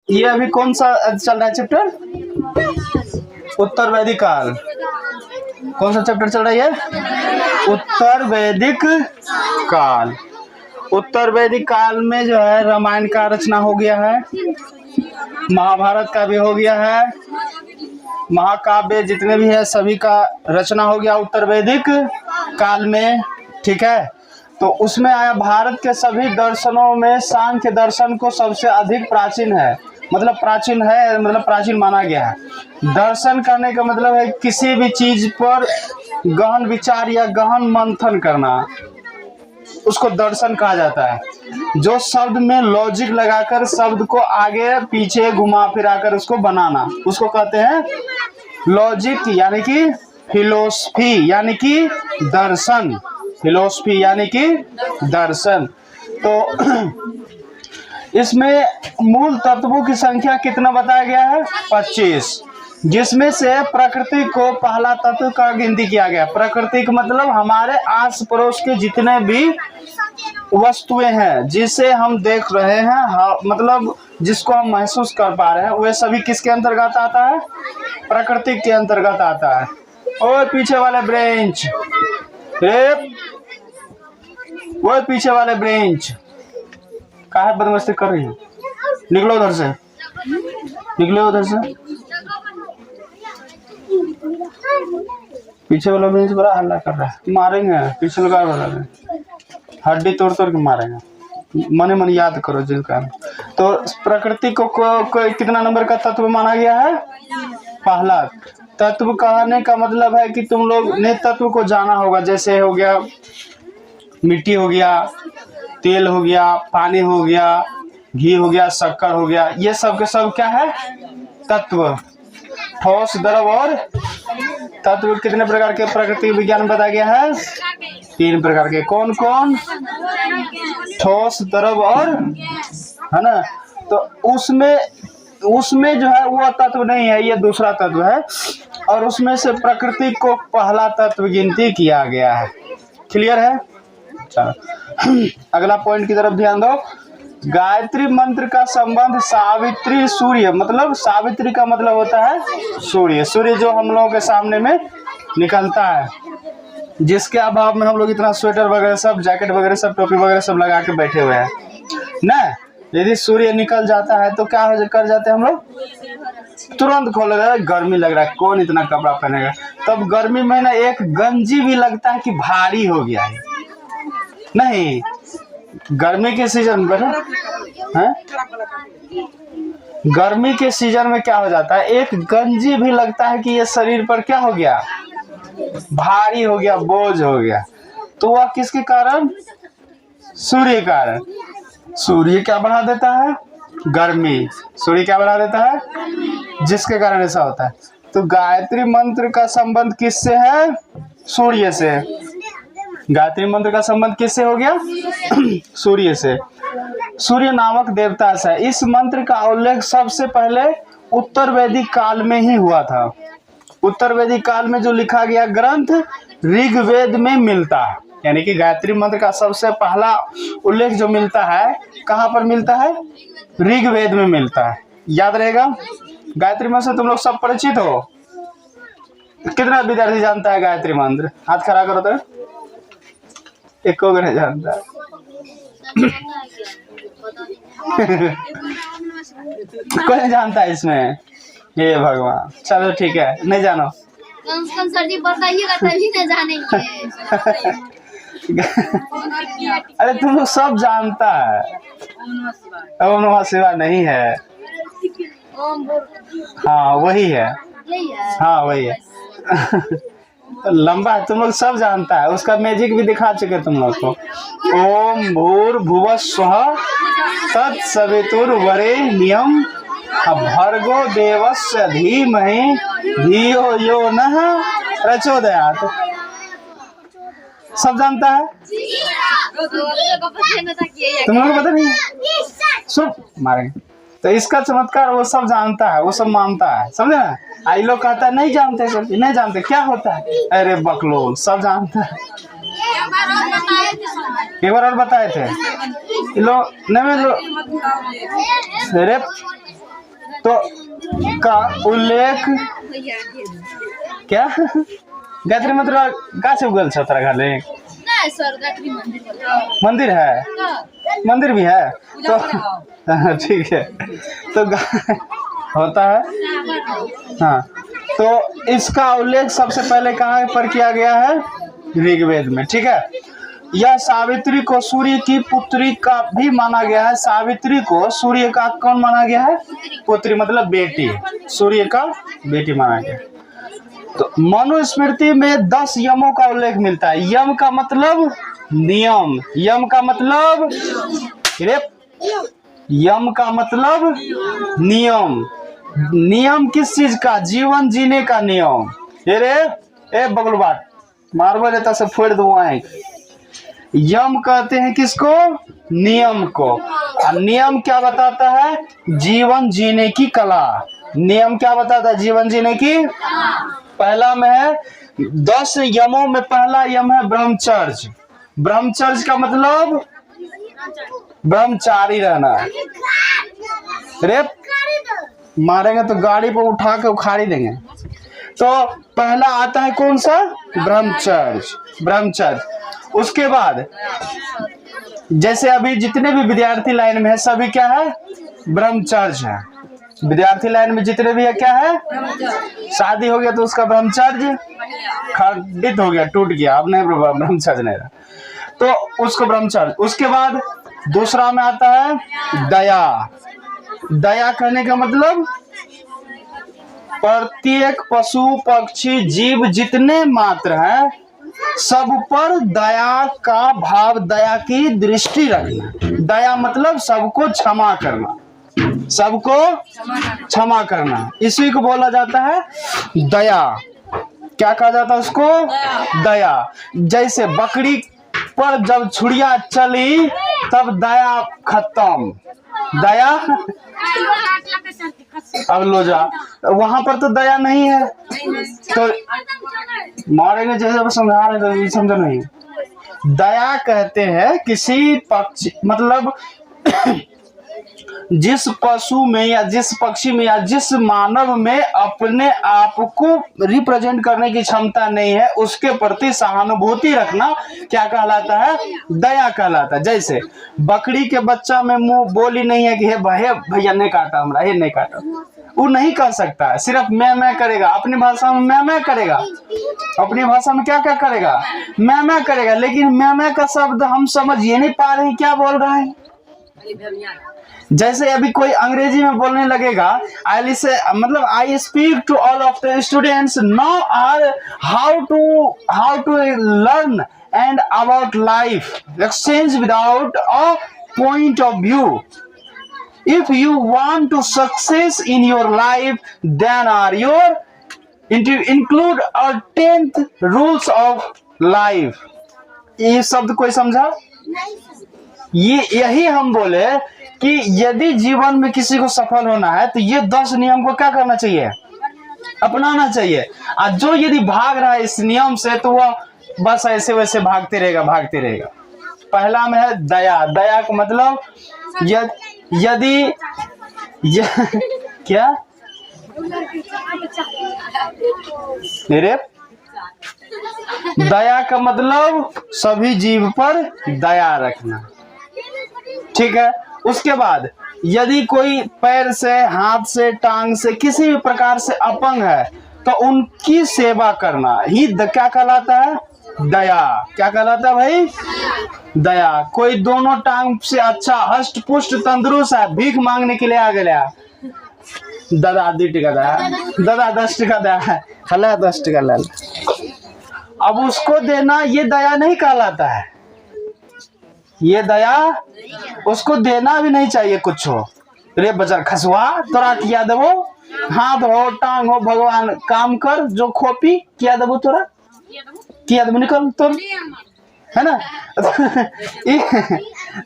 ये अभी कौन सा चल रहा है चैप्टर? उत्तर वैदिक काल। कौन सा चैप्टर चल रहा है? उत्तर वैदिक काल। उत्तर वैदिक काल में जो है रामायण का रचना हो गया है, महाभारत का भी हो गया है, महाकाव्य जितने भी है सभी का रचना हो गया उत्तर वैदिक काल में। ठीक है, तो उसमें आया भारत के सभी दर्शनों में सांख्य दर्शन को सबसे अधिक प्राचीन है, मतलब प्राचीन है, मतलब प्राचीन माना गया है। दर्शन करने का मतलब है किसी भी चीज पर गहन विचार या गहन मंथन करना, उसको दर्शन कहा जाता है। जो शब्द में लॉजिक लगाकर शब्द को आगे पीछे घुमा फिरा कर उसको बनाना, उसको कहते हैं लॉजिक, यानी कि फिलोसफी, यानी कि दर्शन। फिलोसफी यानी कि दर्शन। तो इसमें मूल तत्वों की संख्या कितना बताया गया है? 25, जिसमें से प्रकृति को पहला तत्व का गिनती किया गया। प्रकृति का मतलब हमारे आस पड़ोस के जितने भी वस्तुएं हैं जिसे हम देख रहे हैं, मतलब जिसको हम महसूस कर पा रहे हैं, वे सभी किसके अंतर्गत आता है? प्रकृति के अंतर्गत आता है। और पीछे वाले ब्रेंच, वो पीछे वाले ब्रेंच काहे बदमाशी कर रही हो? निकलो उधर से, निकलो उधर से। पीछे वाला ब्रेंच बड़ा हल्ला कर रहा है, मारेंगे। पीछे लगा वाला हड्डी तोड़ तोड़ के मारेंगे। मने मन याद करो जिनका। तो प्रकृति को कितना नंबर का तत्व माना गया है? पहला तत्व। कहने का मतलब है कि तुम लोग ने तत्व को जाना होगा, जैसे हो गया मिट्टी हो गया, तेल हो गया, पानी हो गया, घी हो गया, शक्कर हो गया, ये सब के सब क्या है? तत्व। ठोस, द्रव और तत्व कितने प्रकार के प्रकृति विज्ञान में बताया गया है? 3 प्रकार के। कौन कौन? ठोस, द्रव और, है ना? तो उसमें जो है वो तत्व नहीं है, ये दूसरा तत्व है। और उसमें से प्रकृति को पहला तत्व गिनती किया गया है। क्लियर है? चलो अगला पॉइंट की तरफ ध्यान दो। गायत्री मंत्र का संबंध सावित्री सूर्य, मतलब सावित्री का मतलब होता है सूर्य। सूर्य जो हम लोगों के सामने में निकलता है, जिसके अभाव में हम लोग इतना स्वेटर वगैरह सब, जैकेट वगैरह सब, टोपी वगैरह सब लगा के बैठे हुए हैं ना। यदि सूर्य निकल जाता है तो क्या कर जाते हैं हम लोग? तुरंत खोल रहा है, गर्मी लग रहा है, कौन इतना कपड़ा पहनेगा। तब गर्मी में ना एक गंजी भी लगता है कि भारी हो गया है। नहीं, गर्मी के सीजन में है, गर्मी के सीजन में क्या हो जाता है, एक गंजी भी लगता है कि ये शरीर पर क्या हो गया? भारी हो गया, बोझ हो गया। तो वह किसके कारण? सूर्य कारण। सूर्य क्या बढ़ा देता है? गर्मी। सूर्य क्या बढ़ा देता है? जिसके कारण ऐसा होता है। तो गायत्री मंत्र का संबंध किससे है? सूर्य से। गायत्री मंत्र का संबंध किससे हो गया? सूर्य से। सूर्य नामक देवता से। इस मंत्र का उल्लेख सबसे पहले उत्तर वैदिक काल में ही हुआ था। उत्तर वैदिक काल में जो लिखा गया ग्रंथ ऋग्वेद में मिलता है, यानी कि गायत्री मंत्र का सबसे पहला उल्लेख जो मिलता है कहाँ पर मिलता है? ऋग्वेद में मिलता है। याद रहेगा। गायत्री मंत्र से तुम लोग सब परिचित हो? कितना विद्यार्थी जानता है गायत्री मंत्र? हाथ खड़ा करो तो। एक को नहीं जानता। कोई नहीं जानता इसमें? ये भगवान, चलो ठीक है, नहीं जानो। सर जी बताइएगा तभी न जानेंगे। अरे तुम लोग सब जानता है। ओम नमः शिवाय नहीं है? हाँ वही है, हाँ वही है। लंबा है, तुम लोग सब जानता है। उसका मैजिक भी दिखा चुके तुम लोग को। ओम भूर्भुवः स्वः तत्सवितुर्वरेण्यं भर्गो देवस्य धीमहि धियो यो नः प्रचोदयात्। सब जानता है? तुम लोग पता नहीं? सब मारेंगे। तो इसका चमत्कार वो सब जानता है, वो सब मानता है, समझे ना? आई लोग कहता है नहीं जानते, सब नहीं जानते क्या होता है। अरे बकलोल, सब जानता है। एक बार और बताए थे लोग, नहीं तो का उल्लेख क्या गायत्री मंत्र का से उगल छ तोरा घरे नहीं सर गायत्री मंदिर मंदिर है, मंदिर भी है तो ठीक है तो होता है। हाँ तो इसका उल्लेख सबसे पहले कहाँ पर किया गया है? ऋग्वेद में। ठीक है, यह सावित्री को सूर्य की पुत्री का भी माना गया है। सावित्री को सूर्य का कौन माना गया है? पुत्री मतलब बेटी, सूर्य का बेटी माना गया। तो मनुस्मृति में 10 यमों का उल्लेख मिलता है। यम का मतलब नियम, यम का मतलब यम का मतलब नियम। नियम किस चीज का? जीवन जीने का नियम। ए बगल बाट मारबल रहता से फोड़ दो। यम कहते हैं किसको? नियम को। और नियम क्या बताता है? जीवन जीने की कला। नियम क्या बताता है? जीवन जीने की। पहला में है 10 यमों में पहला यम है ब्रह्मचर्य। ब्रह्मचर्य का मतलब ब्रह्मचारी रहना। रे मारेंगे तो गाड़ी पर उठा के उखाड़ी देंगे। तो पहला आता है कौन सा? ब्रह्मचर्य। ब्रह्मचर्य। उसके बाद जैसे अभी जितने भी विद्यार्थी लाइन में है सभी क्या है? ब्रह्मचर्य है। विद्यार्थी लाइन में जितने भी है क्या है? शादी हो गया तो उसका ब्रह्मचर्य खंडित हो गया, टूट गया, अब नहीं ब्रह्मचर्य नहीं रहा, तो उसको ब्रह्मचर्य। उसके बाद दूसरा में आता है दया। दया कहने का मतलब प्रत्येक पशु पक्षी जीव जितने मात्र हैं सब पर दया का भाव, दया की दृष्टि रखना। दया मतलब सबको क्षमा करना, सबको क्षमा करना, इसी को बोला जाता है दया। क्या कहा जाता है उसको? दया। जैसे बकरी पर जब छुरिया चली तब दया खत्म, दया अब लो जा। वहां पर तो दया नहीं है तो मारेंगे, जैसे समझा रहे तो समझो नहीं। दया कहते हैं किसी पक्षी मतलब जिस पशु में या जिस पक्षी में या जिस मानव में अपने आप को रिप्रेजेंट करने की क्षमता नहीं है उसके प्रति सहानुभूति रखना क्या कहलाता है? दया कहलाता है। जैसे बकरी के बच्चा में मुंह बोली नहीं है कि हे भैया नहीं काटा हमरा, हे नहीं काटा, वो नहीं कर सकता है, सिर्फ मैं करेगा। अपनी भाषा में मैं करेगा, अपनी भाषा में क्या क्या करेगा? मैं करेगा। लेकिन मैं का शब्द हम समझ ये नहीं पा रहे हैं क्या बोल रहा है। जैसे अभी कोई अंग्रेजी में बोलने लगेगा, I speak to all of the students now are how to learn and about life exchange without a point of view. If you want to success in your life, then include our 10th rules of life. ये शब्द कोई समझा? यही हम बोले कि यदि जीवन में किसी को सफल होना है तो ये 10 नियम को क्या करना चाहिए? अपनाना चाहिए। और जो यदि भाग रहा है इस नियम से तो वह बस ऐसे वैसे भागते रहेगा। पहला में है दया। दया का मतलब यदि क्या मेरे दया का मतलब सभी जीव पर दया रखना। ठीक है। उसके बाद यदि कोई पैर से, हाथ से, टांग से, किसी भी प्रकार से अपंग है तो उनकी सेवा करना ही क्या कहलाता है? दया। क्या कहलाता है भाई? दया। कोई दोनों टांग से अच्छा हष्ट पुष्ट तंदुरुस्त है, भीख मांगने के लिए आ गया, दादा 2 टिका दया, दादा 10 टिका दया, हला 10 टिका ले, अब उसको देना ये दया नहीं कहलाता है। ये दया उसको देना भी नहीं चाहिए कुछ हो। रे बजर खसवा तोरा किया देवो, हाथ हो टांग हो, भगवान काम कर जो खोपी किया देवो, तोरा किया देवो, निकल तो है ना।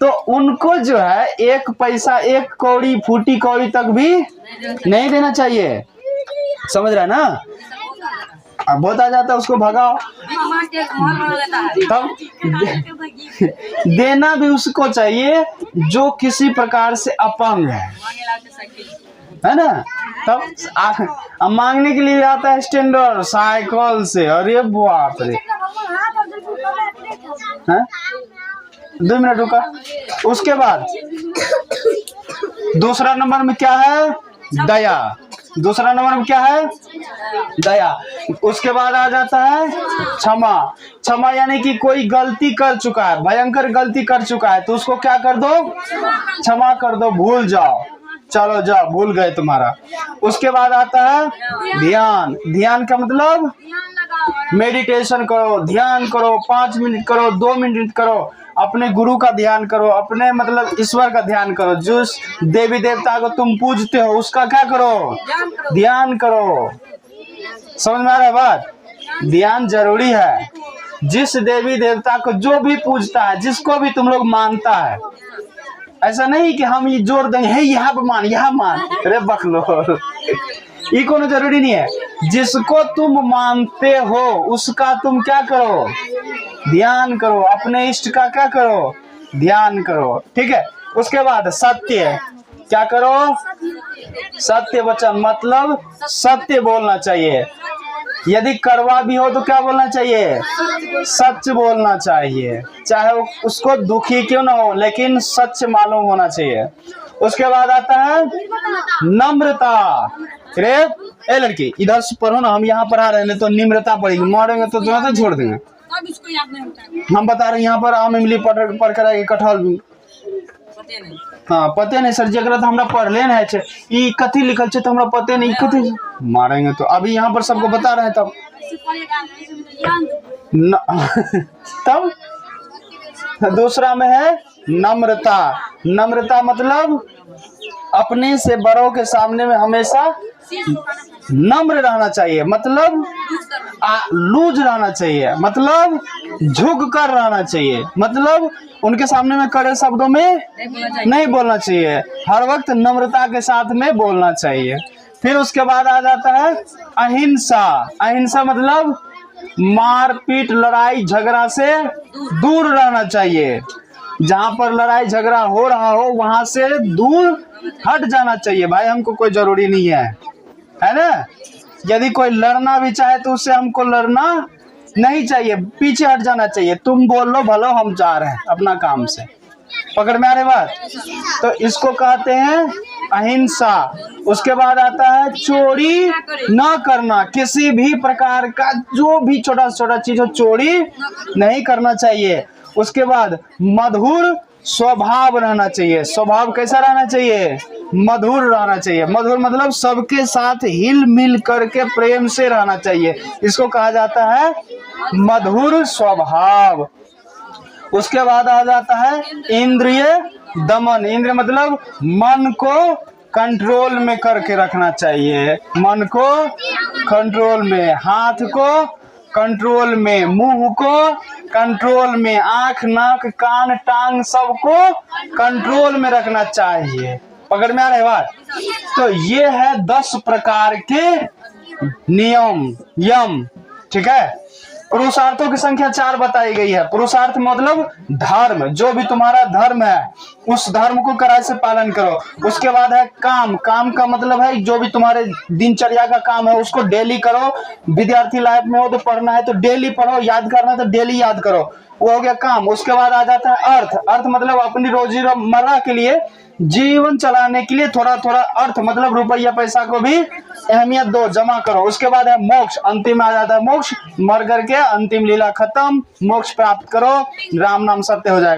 तो उनको जो है 1 पैसा, 1 कौड़ी, फूटी कौड़ी तक भी नहीं देना चाहिए। समझ रहा है ना? अब बहुत आ जाता है उसको भगाओ, तब देना भी उसको चाहिए जो किसी प्रकार से अपंग है। है ना। तब अब मांगने के लिए आता है स्टैंडर्ड साइकिल से, अरे बाप रे। हैं? 2 मिनट रुका। उसके बाद दूसरा नंबर में क्या है? दया। दूसरा नंबर में क्या है? दया। उसके बाद आ जाता है क्षमा। क्षमा यानी कि कोई गलती कर चुका है, भयंकर गलती कर चुका है, तो उसको क्या कर दो? क्षमा कर दो, भूल जाओ, चलो जाओ, भूल गए तुम्हारा। उसके बाद आता है ध्यान। ध्यान का मतलब मेडिटेशन करो, ध्यान करो, 5 मिनट करो, 2 मिनट करो, अपने गुरु का ध्यान करो, अपने मतलब ईश्वर का ध्यान करो, जिस देवी देवता को तुम पूजते हो उसका क्या करो? ध्यान करो। समझ में आ रहा है बात? ध्यान जरूरी है। जिस देवी देवता को जो भी पूजता है, जिसको भी तुम लोग मानता है, ऐसा नहीं कि हम ये जोर देंगे हे यहाँ पे मान, यहाँ मान, अरे बकलो, ये कोनो जरूरी नहीं है। जिसको तुम मानते हो उसका तुम क्या करो? ध्यान करो। अपने इष्ट का क्या करो? ध्यान करो। ठीक है। उसके बाद सत्य। क्या करो? सत्य वचन, मतलब सत्य बोलना चाहिए। यदि कड़वा भी हो तो क्या बोलना चाहिए? सच बोलना चाहिए, चाहे उसको दुखी क्यों ना हो, लेकिन सच मालूम होना चाहिए। उसके बाद आता है नम्रता। रे ए लड़की इधर से पढ़ो ना, हम यहाँ पढ़ा रहे हैं, तो निम्रता पढ़ेगी, मारेंगे तो तुरंत छोड़ देंगे। हम बता रहे हैं यहाँ पर आम इमली पढ़ कर आएगी, कटहल हाँ पते नहीं सर जी, तो हमरा पढ़ले नहीं है, ई कथी लिखल है तो हमरा पते नहीं, कथी मारेंगे तो अभी यहाँ पर सबको बता रहे हैं तब तब दूसरा में है नम्रता। नम्रता मतलब अपने से बड़ों के सामने में हमेशा नम्र रहना चाहिए, मतलब लूज रहना चाहिए, मतलब झुक कर रहना चाहिए, मतलब उनके सामने में कड़े शब्दों में नहीं बोलना चाहिए, हर वक्त नम्रता के साथ में बोलना चाहिए। फिर उसके बाद आ जाता है अहिंसा। अहिंसा मतलब मारपीट लड़ाई झगड़ा से दूर रहना चाहिए। जहां पर लड़ाई झगड़ा हो रहा हो वहां से दूर हट जाना चाहिए। भाई हमको कोई जरूरी नहीं है ना। यदि कोई लड़ना भी चाहे तो उससे हमको लड़ना नहीं चाहिए, पीछे हट जाना चाहिए। तुम बोल लो भलो, हम जा रहे हैं अपना काम से। पकड़ में आ रही बात? तो इसको कहते हैं अहिंसा। उसके बाद आता है चोरी न करना। किसी भी प्रकार का जो भी छोटा छोटा चीज हो चोरी नहीं करना चाहिए। उसके बाद मधुर स्वभाव रहना चाहिए। स्वभाव कैसा रहना चाहिए? मधुर रहना चाहिए। मधुर मतलब सबके साथ हिल मिल करके प्रेम से रहना चाहिए, इसको कहा जाता है मधुर स्वभाव। उसके बाद आ जाता है इंद्रिय दमन। इंद्रिय मतलब मन को कंट्रोल में करके रखना चाहिए, मन को कंट्रोल में, हाथ को कंट्रोल में, मुंह को कंट्रोल में, आंख नाक कान टांग सबको कंट्रोल में रखना चाहिए। पकड़ में आ रहे बात? तो ये है 10 प्रकार के नियम यम। ठीक है। पुरुषार्थों की संख्या 4 बताई गई है। पुरुषार्थ मतलब धर्म, जो भी तुम्हारा धर्म है उस धर्म को कड़ाई से पालन करो। उसके बाद है काम। काम का मतलब है जो भी तुम्हारे दिनचर्या का काम है उसको डेली करो। विद्यार्थी लाइफ में हो तो पढ़ना है तो डेली पढ़ो, याद करना है तो डेली याद करो, वो हो गया काम। उसके बाद आ जाता है अर्थ। अर्थ मतलब अपनी रोजीमर्रा के लिए, जीवन चलाने के लिए थोड़ा थोड़ा अर्थ मतलब रुपया पैसा को भी अहमियत दो, जमा करो। उसके बाद है मोक्ष। अंतिम आ जाता है मोक्ष, मर करके अंतिम लीला खत्म, मोक्ष प्राप्त करो, राम नाम सत्य हो जाएगा।